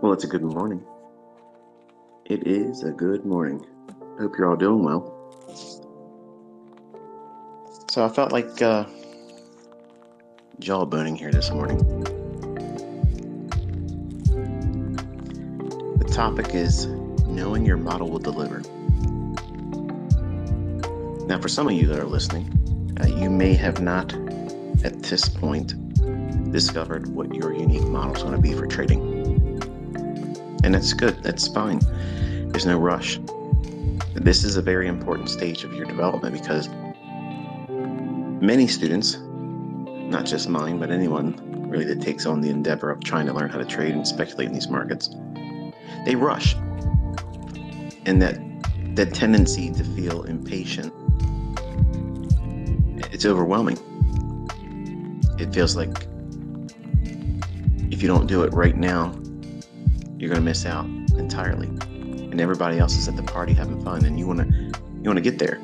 Well, it's a good morning. It is a good morning. Hope you're all doing well. So I felt like jawboning here this morning. The topic is knowing your model will deliver. Now, for some of you that are listening, you may have not at this point discovered what your unique model is going to be for trading. And that's good. That's fine. There's no rush. This is a very important stage of your development because many students, not just mine, but anyone really that takes on the endeavor of trying to learn how to trade and speculate in these markets, they rush. And that tendency to feel impatient, it's overwhelming. It feels like if you don't do it right now, you're going to miss out entirely. And everybody else is at the party having fun, and you want to get there.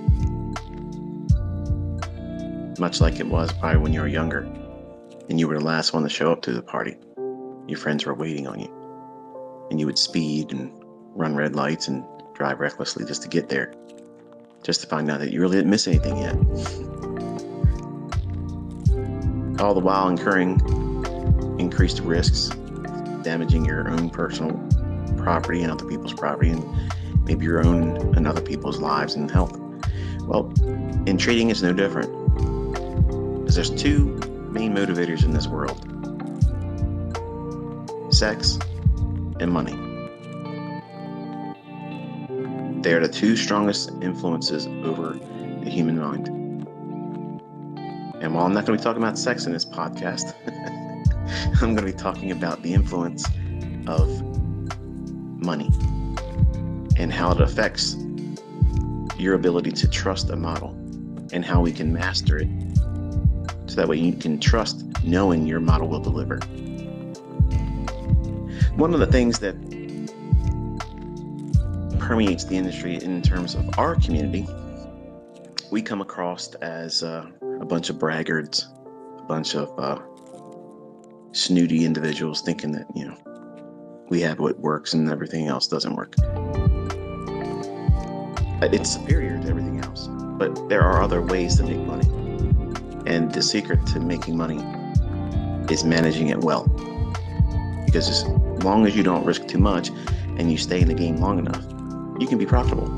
Much like it was probably when you were younger and you were the last one to show up to the party. Your friends were waiting on you, and you would speed and run red lights and drive recklessly just to get there, just to find out that you really didn't miss anything yet. All the while incurring increased risks, damaging your own personal property and other people's property, and maybe your own and other people's lives and health. Well, in trading it's no different, because there's two main motivators in this world: sex and money. They are the two strongest influences over the human mind. And while I'm not going to be talking about sex in this podcast, I'm going to be talking about the influence of money and how it affects your ability to trust a model and how we can master it so that way you can trust knowing your model will deliver. One of the things that permeates the industry in terms of our community, we come across as a bunch of braggarts, a bunch of snooty individuals thinking that, we have what works and everything else doesn't work. It's superior to everything else, but there are other ways to make money. And the secret to making money is managing it well. Because as long as you don't risk too much and you stay in the game long enough, you can be profitable.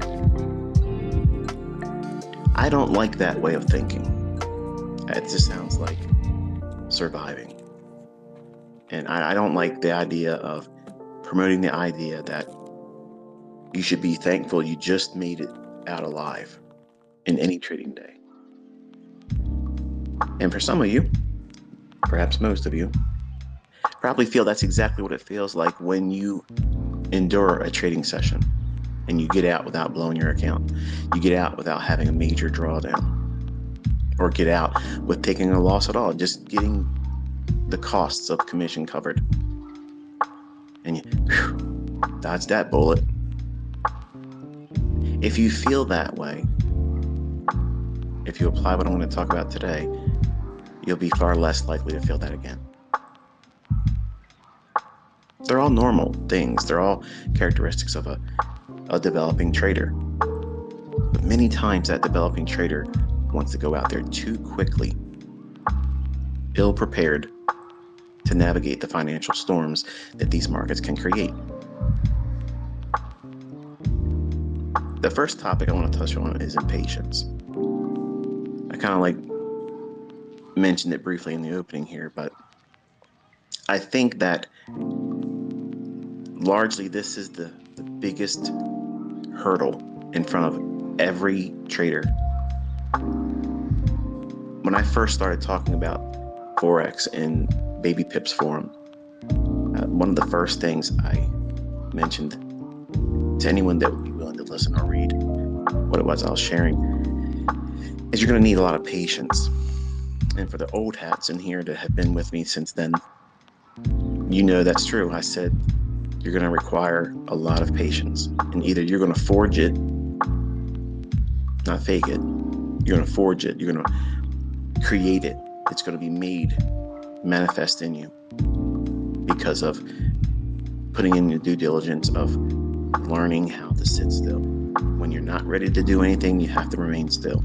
I don't like that way of thinking. It just sounds like surviving. And I don't like the idea of promoting the idea that you should be thankful you just made it out alive in any trading day. And for some of you, perhaps most of you, probably feel that's exactly what it feels like when you endure a trading session and you get out without blowing your account. You get out without having a major drawdown, or get out with taking a loss at all, just getting the costs of commission covered. And you dodge that bullet. If you feel that way, if you apply what I'm going to talk about today, you'll be far less likely to feel that again. They're all normal things. They're all characteristics of a developing trader. But many times that developing trader wants to go out there too quickly, ill-prepared to navigate the financial storms that these markets can create. The first topic I want to touch on is impatience. I kind of mentioned it briefly in the opening here, but I think that largely this is the biggest hurdle in front of every trader. When I first started talking about Forex in Baby Pip's forum, one of the first things I mentioned to anyone that would be willing to listen or read what it was I was sharing is you're going to need a lot of patience. And for the old hats in here that have been with me since then, that's true. I said you're going to require a lot of patience, and either you're going to forge it, not fake it. You're going to forge it. You're going to create it. It's going to be made manifest in you because of putting in the due diligence of learning how to sit still. When you're not ready to do anything, you have to remain still.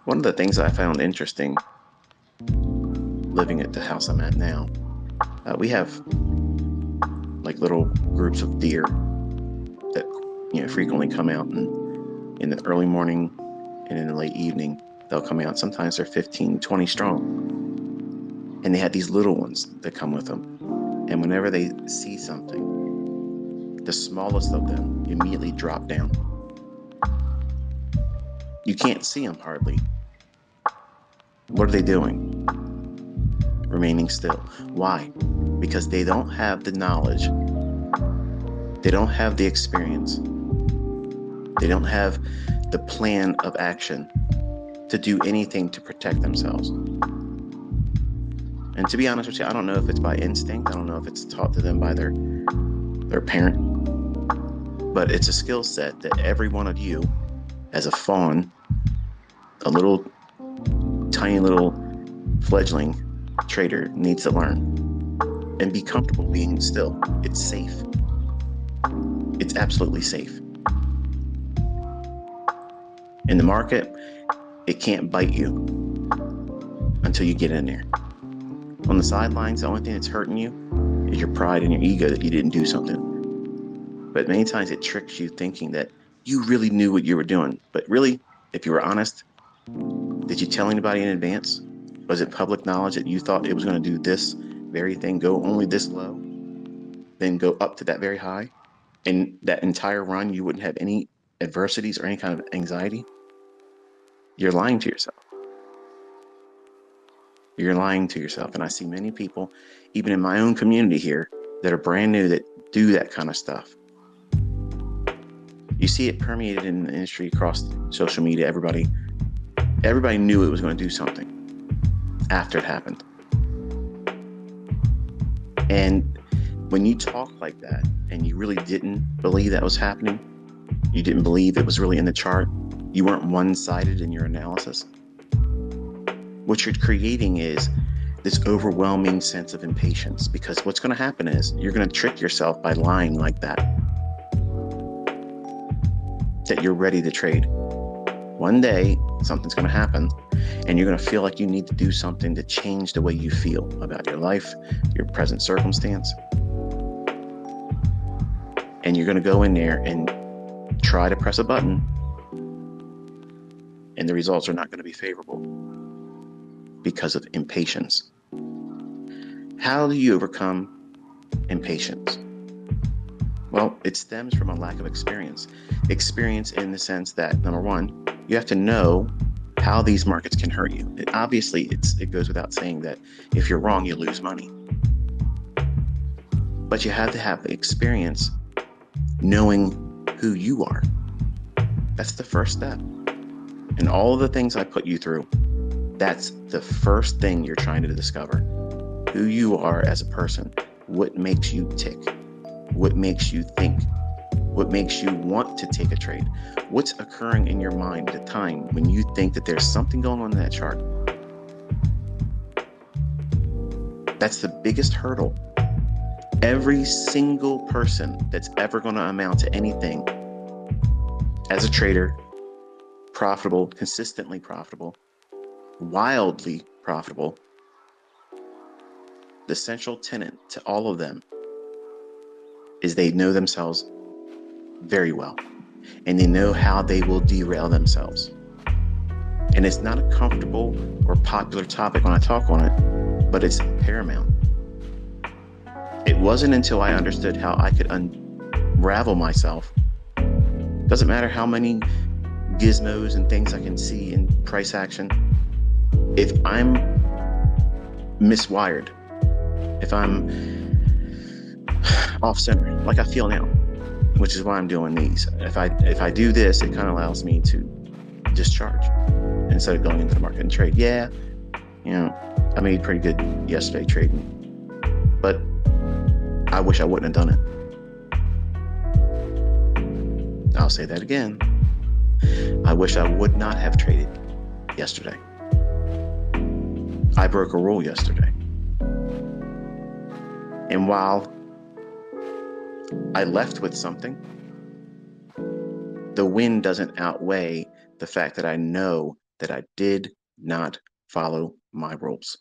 One of the things I found interesting living at the house I'm at now, we have like little groups of deer that frequently come out, and in the early morning and in the late evening they'll come out. Sometimes they're 15, 20 strong, and they have these little ones that come with them, and whenever they see something, the smallest of them immediately drop down. You can't see them hardly. What are they doing? Remaining still. Why? Because they don't have the knowledge. They don't have the experience. They don't have the plan of action to do anything to protect themselves. And to be honest with you, I don't know if it's by instinct. I don't know if it's taught to them by their parent. But it's a skill set that every one of you, as a fawn, a little tiny little fledgling trader, needs to learn and be comfortable being still. It's safe. It's absolutely safe. In the market, it can't bite you until you get in there. On the sidelines, the only thing that's hurting you is your pride and your ego that you didn't do something. But many times it tricks you thinking that you really knew what you were doing. But really, if you were honest, did you tell anybody in advance? Was it public knowledge that you thought it was going to do this very thing, go only this low, then go up to that very high? And that entire run, you wouldn't have any adversities or any kind of anxiety? You're lying to yourself. You're lying to yourself. And I see many people, even in my own community here, that are brand new that do that kind of stuff. You see it permeated in the industry across social media. Everybody knew it was going to do something after it happened. And when you talk like that and you really didn't believe that was happening, you didn't believe it was really in the chart, you weren't one-sided in your analysis, what you're creating is this overwhelming sense of impatience, because what's going to happen is you're going to trick yourself by lying like that you're ready to trade. One day, something's going to happen, and you're going to feel like you need to do something to change the way you feel about your life, your present circumstance. And you're going to go in there and try to press a button, and the results are not going to be favorable because of impatience. How do you overcome impatience? Well, it stems from a lack of experience. Experience in the sense that, number one, you have to know how these markets can hurt you. Obviously, it goes without saying that if you're wrong, you lose money. But you have to have the experience knowing who you are. That's the first step. And all of the things I put you through, that's the first thing you're trying to discover. Who you are as a person. What makes you tick. What makes you think. What makes you want to take a trade. What's occurring in your mind at the time when you think that there's something going on in that chart. That's the biggest hurdle. Every single person that's ever going to amount to anything as a trader, profitable, consistently profitable, wildly profitable, the central tenet to all of them is they know themselves very well, and they know how they will derail themselves. And it's not a comfortable or popular topic when I talk on it, but it's paramount. It wasn't until I understood how I could unravel myself. Doesn't matter how many gizmos and things I can see in price action. If I'm miswired, if I'm off center, like I feel now, which is why I'm doing these. If I do this, it kind of allows me to discharge instead of going into the market and trade. Yeah, I made pretty good yesterday trading, but I wish I wouldn't have done it. I'll say that again. I wish I would not have traded yesterday. I broke a rule yesterday. And while I left with something, the win doesn't outweigh the fact that I know that I did not follow my rules.